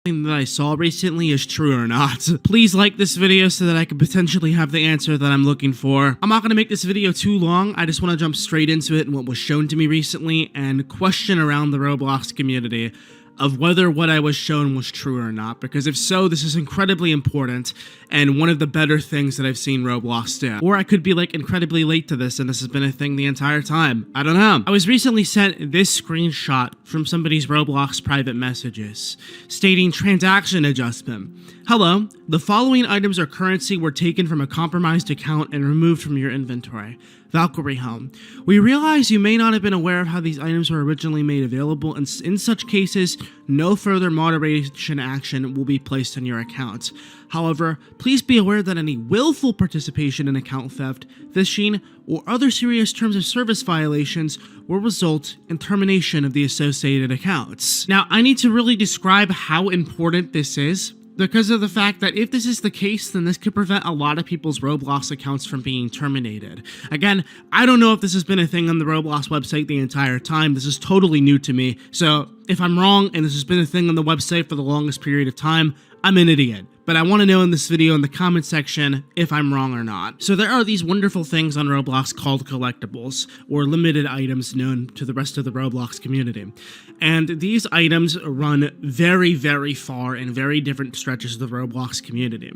that I saw recently is true or not. Please like this video so that I can potentially have the answer that I'm looking for. I'm not going to make this video too long. I just want to jump straight into it and what was shown to me recently and question around the Roblox community of whether what I was shown was true or not, because if so, this is incredibly important and one of the better things that I've seen Roblox do. Or I could be like incredibly late to this and this has been a thing the entire time. I don't know. I was recently sent this screenshot from somebody's Roblox private messages stating transaction adjustment. Hello, the following items or currency were taken from a compromised account and removed from your inventory. Valkyrie Helm. We realize you may not have been aware of how these items were originally made available, and in such cases, no further moderation action will be placed on your account. However, please be aware that any willful participation in account theft, phishing, or other serious terms of service violations will result in termination of the associated accounts. Now, I need to really describe how important this is, because of the fact that if this is the case, then this could prevent a lot of people's Roblox accounts from being terminated. Again, I don't know if this has been a thing on the Roblox website the entire time. This is totally new to me. So if I'm wrong and this has been a thing on the website for the longest period of time, I'm an idiot. But I want to know in this video in the comment section if I'm wrong or not. So there are these wonderful things on Roblox called collectibles, or limited items known to the rest of the Roblox community. And these items run very, very far in very different stretches of the Roblox community.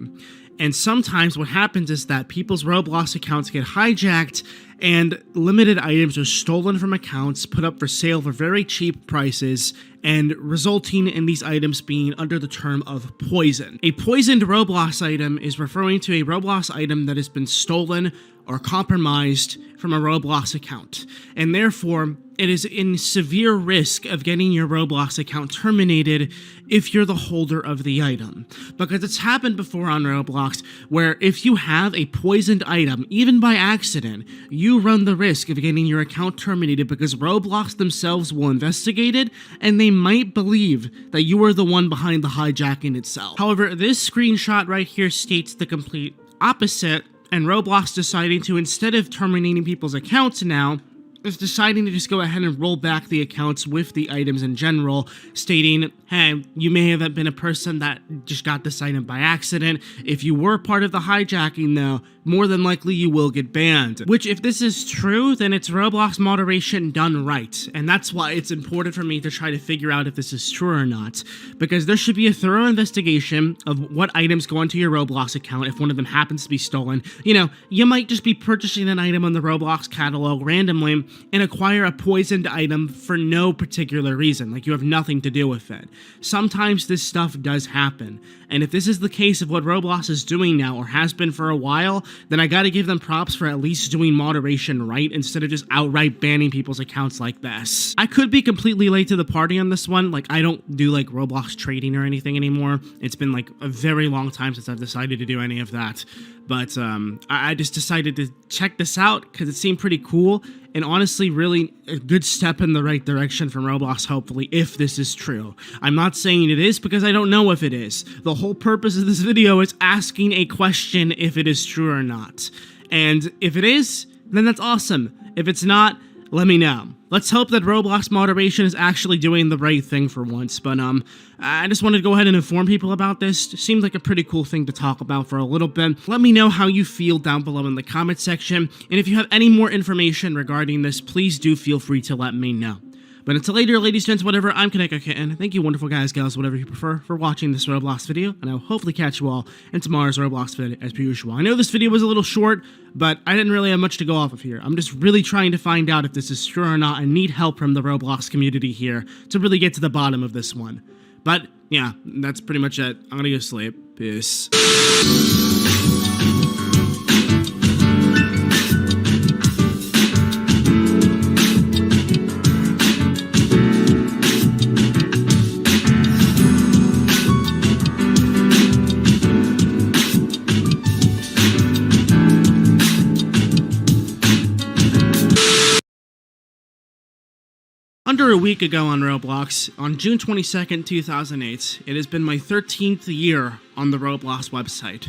And sometimes what happens is that people's Roblox accounts get hijacked and limited items are stolen from accounts, put up for sale for very cheap prices, and resulting in these items being under the term of poison. A poisoned Roblox item is referring to a Roblox item that has been stolen or compromised from a Roblox account, and therefore it is in severe risk of getting your Roblox account terminated if you're the holder of the item. Because it's happened before on Roblox where if you have a poisoned item, even by accident, you run the risk of getting your account terminated because Roblox themselves will investigate it and they might believe that you are the one behind the hijacking itself. However, this screenshot right here states the complete opposite, and Roblox deciding to, instead of terminating people's accounts now, is deciding to just go ahead and roll back the accounts with the items in general, stating, hey, you may have been a person that just got this item by accident. If you were part of the hijacking, though, more than likely you will get banned. Which, if this is true, then it's Roblox moderation done right. And that's why it's important for me to try to figure out if this is true or not. Because there should be a thorough investigation of what items go into your Roblox account if one of them happens to be stolen. You know, you might just be purchasing an item on the Roblox catalog randomly and acquire a poisoned item for no particular reason, like you have nothing to do with it. Sometimes this stuff does happen, and if this is the case of what Roblox is doing now, or has been for a while, then I gotta give them props for at least doing moderation right, instead of just outright banning people's accounts like this. I could be completely late to the party on this one, like I don't do like Roblox trading or anything anymore. It's been like a very long time since I've decided to do any of that. But I just decided to check this out because it seemed pretty cool and honestly really a good step in the right direction from Roblox, hopefully, if this is true. I'm not saying it is because I don't know if it is. The whole purpose of this video is asking a question if it is true or not. And if it is, then that's awesome. If it's not, let me know. Let's hope that Roblox moderation is actually doing the right thing for once, but I just wanted to go ahead and inform people about this. It seemed like a pretty cool thing to talk about for a little bit. Let me know how you feel down below in the comment section, and if you have any more information regarding this, please do feel free to let me know. But until later, ladies, gents, whatever, I'm Kaneko Kitten. Thank you, wonderful guys, gals, whatever you prefer, for watching this Roblox video, and I'll hopefully catch you all in tomorrow's Roblox video as per usual. I know this video was a little short, but I didn't really have much to go off of here. I'm just really trying to find out if this is true or not. I need help from the Roblox community here to really get to the bottom of this one. But, yeah, that's pretty much it. I'm gonna go sleep. Peace. Under a week ago on Roblox, on June 22nd, 2008, it has been my 13th year on the Roblox website.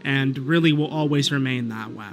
and really will always remain that way.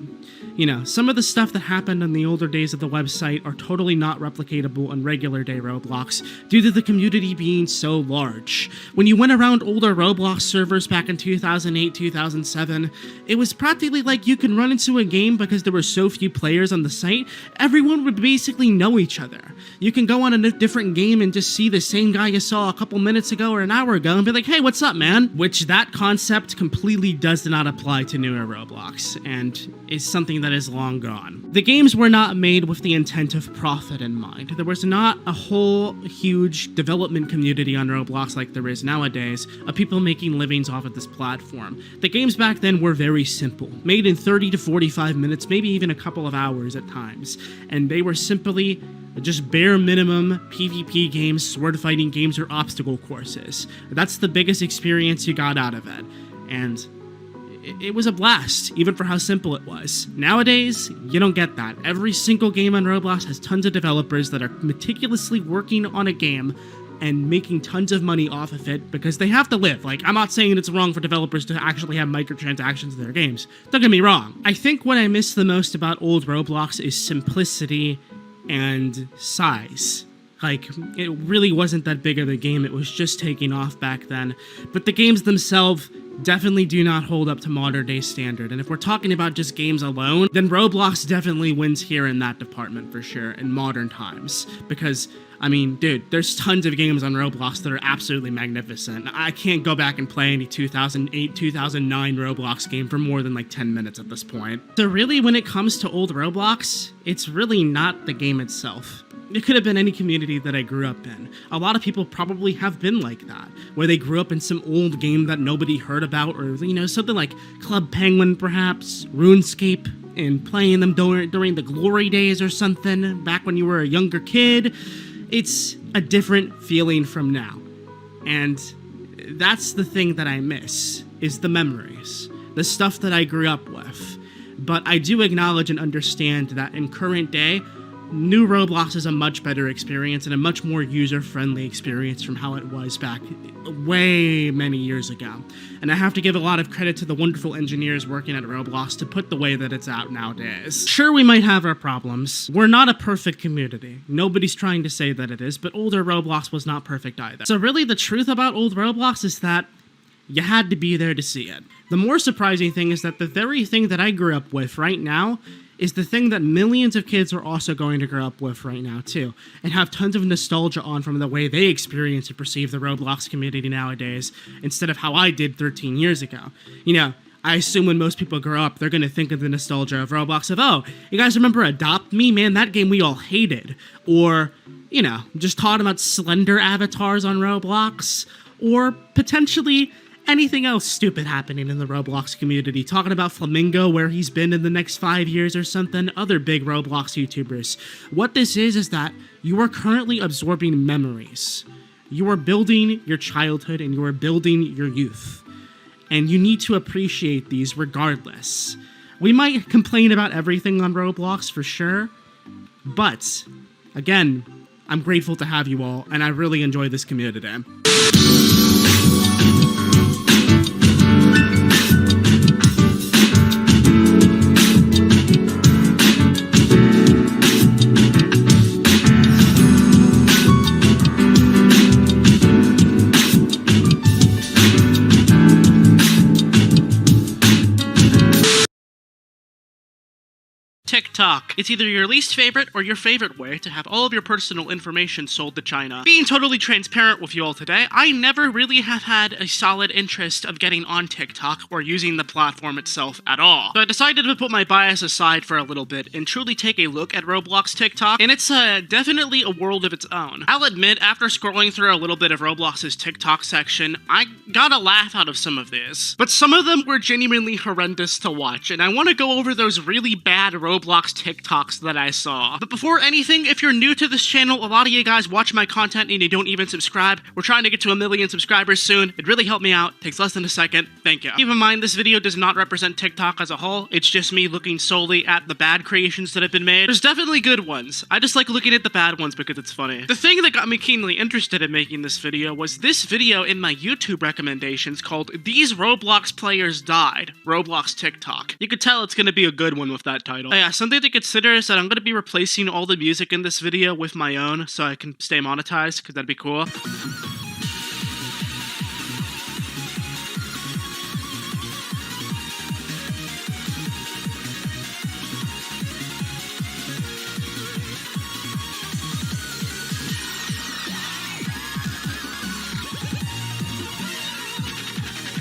You know, some of the stuff that happened in the older days of the website are totally not replicatable on regular day Roblox due to the community being so large. When you went around older Roblox servers back in 2008, 2007, it was practically like you can run into a game because there were so few players on the site, everyone would basically know each other. You can go on a different game and just see the same guy you saw a couple minutes ago or an hour ago and be like, hey, what's up, man? Which that concept completely does not apply to newer Roblox, and is something that is long gone. The games were not made with the intent of profit in mind. There was not a whole huge development community on Roblox like there is nowadays of people making livings off of this platform. The games back then were very simple, made in 30 to 45 minutes, maybe even a couple of hours at times, and they were simply just bare minimum PvP games, sword fighting games, or obstacle courses. That's the biggest experience you got out of it, and it was a blast, even for how simple it was. Nowadays, you don't get that. Every single game on Roblox has tons of developers that are meticulously working on a game and making tons of money off of it because they have to live. Like, I'm not saying it's wrong for developers to actually have microtransactions in their games. Don't get me wrong. I think what I miss the most about old Roblox is simplicity and size. Like, it really wasn't that big of a game, it was just taking off back then. But the games themselves definitely do not hold up to modern day standard, and if we're talking about just games alone, then Roblox definitely wins here in that department for sure, in modern times. Because, I mean, dude, there's tons of games on Roblox that are absolutely magnificent. I can't go back and play any 2008, 2009 Roblox game for more than like 10 minutes at this point. So really, when it comes to old Roblox, it's really not the game itself. It could have been any community that I grew up in. A lot of people probably have been like that, where they grew up in some old game that nobody heard about, or, you know, something like Club Penguin perhaps, RuneScape, and playing them during the glory days or something, back when you were a younger kid. It's a different feeling from now. And that's the thing that I miss, is the memories, the stuff that I grew up with. But I do acknowledge and understand that in current day, new Roblox is a much better experience and a much more user-friendly experience from how it was back way many years ago. And I have to give a lot of credit to the wonderful engineers working at Roblox to put the way that it's out nowadays. Sure, we might have our problems. We're not a perfect community. Nobody's trying to say that it is, but older Roblox was not perfect either. So really, the truth about old Roblox is that you had to be there to see it. The more surprising thing is that the very thing that I grew up with right now is the thing that millions of kids are also going to grow up with right now too, and have tons of nostalgia on from the way they experience and perceive the Roblox community nowadays, instead of how I did 13 years ago. You know, I assume when most people grow up, they're going to think of the nostalgia of Roblox of, oh, you guys remember Adopt Me? Man, that game we all hated. Or, you know, just talking about Slender avatars on Roblox, or potentially anything else stupid happening in the Roblox community, talking about Flamingo, where he's been in the next 5 years or something, other big Roblox YouTubers. What this is that you are currently absorbing memories. You are building your childhood and you are building your youth. And you need to appreciate these regardless. We might complain about everything on Roblox for sure, but again, I'm grateful to have you all, and I really enjoy this community. TikTok. It's either your least favorite or your favorite way to have all of your personal information sold to China. Being totally transparent with you all today, I never really have had a solid interest of getting on TikTok or using the platform itself at all. So I decided to put my bias aside for a little bit and truly take a look at Roblox TikTok, and it's definitely a world of its own. I'll admit, after scrolling through a little bit of Roblox's TikTok section, I got a laugh out of some of these. But some of them were genuinely horrendous to watch, and I want to go over those really bad Roblox Roblox TikToks that I saw. But before anything, if you're new to this channel, a lot of you guys watch my content and you don't even subscribe. We're trying to get to 1 million subscribers soon. It'd really help me out. Takes less than a second. Thank you. Keep in mind, this video does not represent TikTok as a whole. It's just me looking solely at the bad creations that have been made. There's definitely good ones. I just like looking at the bad ones because it's funny. The thing that got me keenly interested in making this video was this video in my YouTube recommendations called These Roblox Players Died, Roblox TikTok. You could tell it's gonna be a good one with that title. Yeah, something to consider is that I'm gonna be replacing all the music in this video with my own so I can stay monetized, because that'd be cool.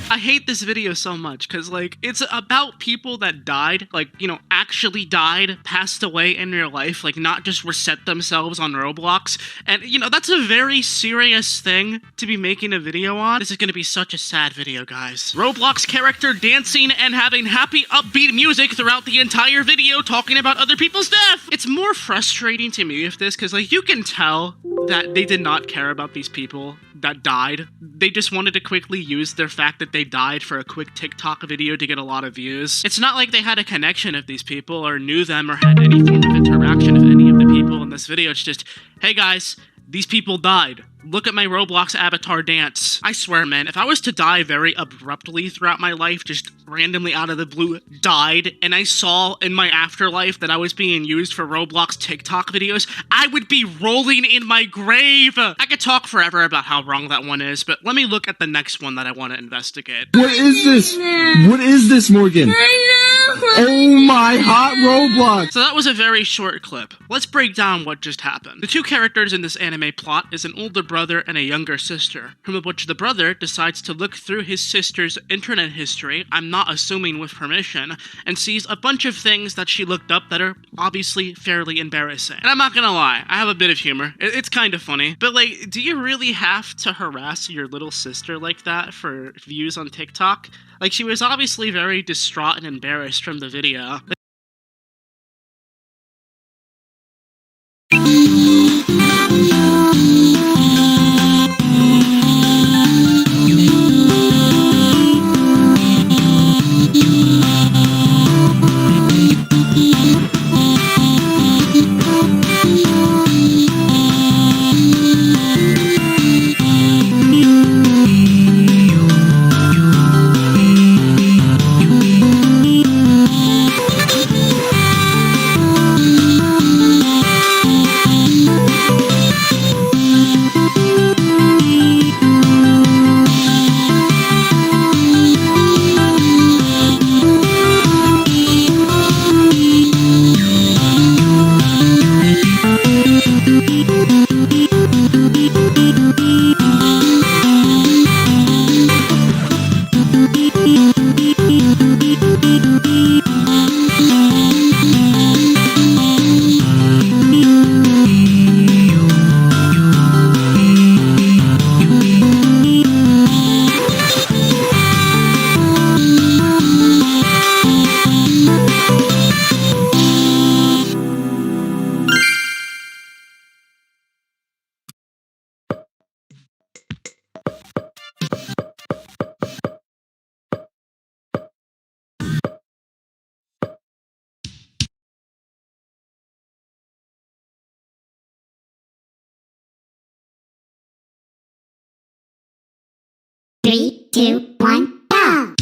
I hate this video so much because, like, it's about people that died, like, you know, actually died, passed away in real life, like, not just reset themselves on Roblox. And, you know, that's a very serious thing to be making a video on. This is gonna be such a sad video, guys. Roblox character dancing and having happy, upbeat music throughout the entire video talking about other people's death! It's more frustrating to me with this because, like, you can tell that they did not care about these people that died. They just wanted to quickly use their fact that they died for a quick TikTok video to get a lot of views. It's not like they had a connection of these people or knew them or had any form of interaction with any of the people in this video. It's just, hey guys, these people died. Look at my Roblox avatar dance. I swear, man, if I was to die very abruptly throughout my life, just randomly out of the blue, died, and I saw in my afterlife that I was being used for Roblox TikTok videos, I would be rolling in my grave. I could talk forever about how wrong that one is, but let me look at the next one that I want to investigate. What is this? What is this, Morgan? Oh my hot Roblox! So that was a very short clip. Let's break down what just happened. The two characters in this anime plot is an older brother and a younger sister, from which the brother decides to look through his sister's internet history, I'm not assuming with permission, and sees a bunch of things that she looked up that are obviously fairly embarrassing. And I'm not gonna lie, I have a bit of humor. It's kind of funny. But, like, do you really have to harass your little sister like that for views on TikTok? Like, she was obviously very distraught and embarrassed from the video. Three, two, one, go!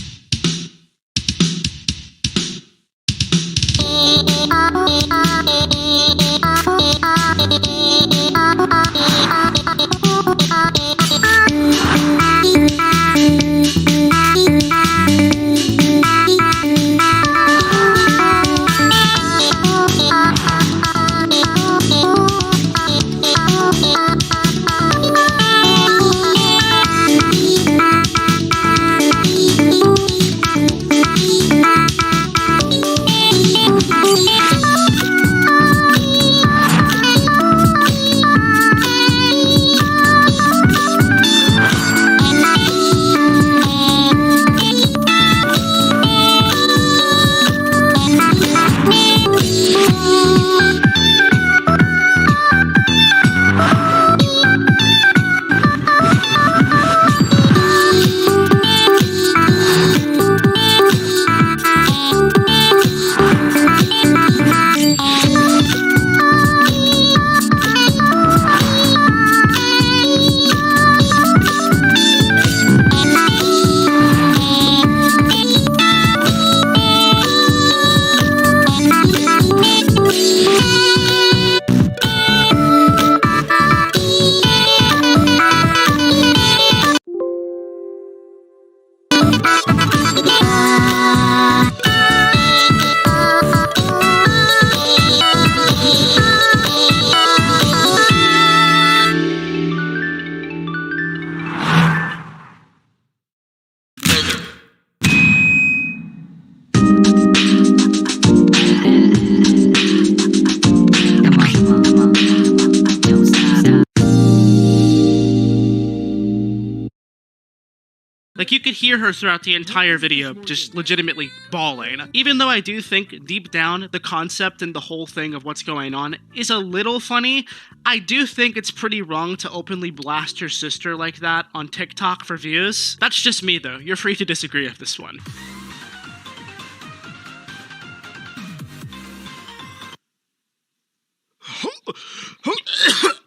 hear her throughout the entire video, just legitimately bawling. Even though I do think, deep down, the concept and the whole thing of what's going on is a little funny, I do think it's pretty wrong to openly blast your sister like that on TikTok for views. That's just me, though. You're free to disagree with this one.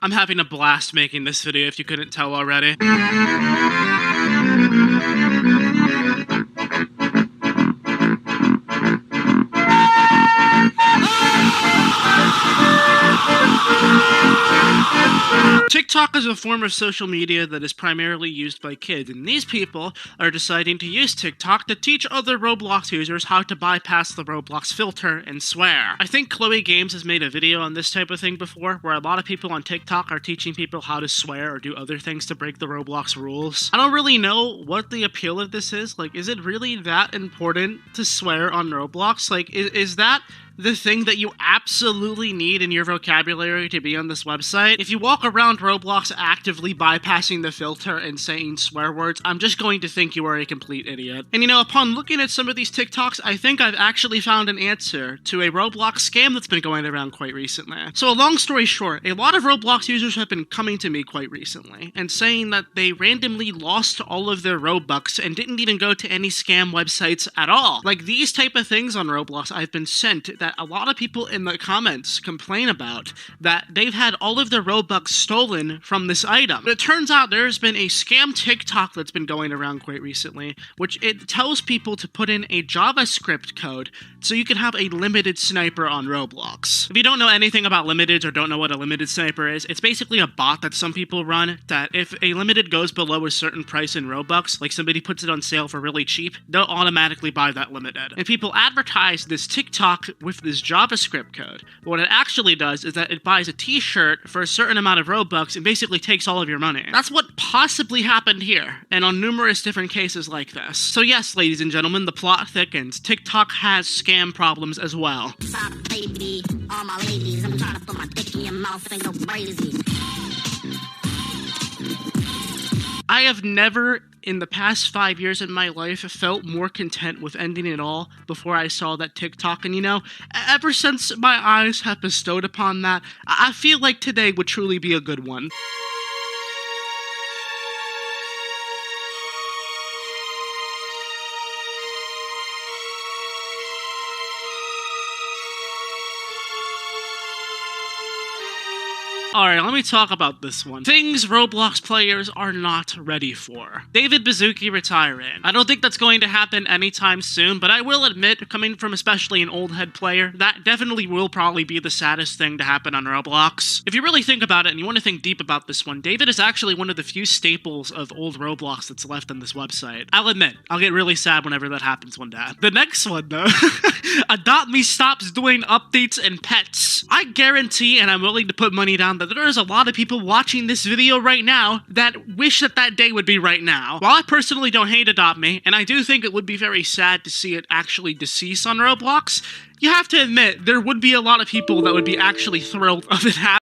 I'm having a blast making this video, if you couldn't tell already. TikTok is a form of social media that is primarily used by kids, and these people are deciding to use TikTok to teach other Roblox users how to bypass the Roblox filter and swear. I think Chloe Games has made a video on this type of thing before, where a lot of people on TikTok are teaching people how to swear or do other things to break the Roblox rules. I don't really know what the appeal of this is. Like, is it really that important to swear on Roblox? Like, is that the thing that you absolutely need in your vocabulary to be on this website? If you walk around Roblox actively bypassing the filter and saying swear words, I'm just going to think you are a complete idiot. And you know, upon looking at some of these TikToks, I think I've actually found an answer to a Roblox scam that's been going around quite recently. So a long story short, a lot of Roblox users have been coming to me quite recently and saying that they randomly lost all of their Robux and didn't even go to any scam websites at all. Like, these type of things on Roblox I've been sent that a lot of people in the comments complain about, that they've had all of their Robux stolen from this item. But it turns out there's been a scam TikTok that's been going around quite recently, which it tells people to put in a JavaScript code so you can have a limited sniper on Roblox. If you don't know anything about limiteds or don't know what a limited sniper is, it's basically a bot that some people run that if a limited goes below a certain price in Robux, like somebody puts it on sale for really cheap, they'll automatically buy that limited. And people advertise this TikTok with this JavaScript code. But what it actually does is that it buys a t-shirt for a certain amount of Robux and basically takes all of your money. That's what possibly happened here, and on numerous different cases like this. So yes, ladies and gentlemen, the plot thickens. TikTok has scam problems as well. Stop, baby. All my ladies, I'm trying to put my dick in your mouth and go crazy. I have never, in the past 5 years in my life, felt more content with ending it all before I saw that TikTok. And you know, ever since my eyes have bestowed upon that, I feel like today would truly be a good one. Alright, let me talk about this one. Things Roblox players are not ready for. David Baszucki retiring. I don't think that's going to happen anytime soon, but I will admit, coming from especially an old head player, that definitely will probably be the saddest thing to happen on Roblox. If you really think about it and you want to think deep about this one, David is actually one of the few staples of old Roblox that's left on this website. I'll admit, I'll get really sad whenever that happens one day. The next one, though, Adopt Me stops doing updates and pets. I guarantee, and I'm willing to put money down, that there's a lot of people watching this video right now that wish that that day would be right now. While I personally don't hate Adopt Me, and I do think it would be very sad to see it actually decease on Roblox, you have to admit, there would be a lot of people that would be actually thrilled of it happening.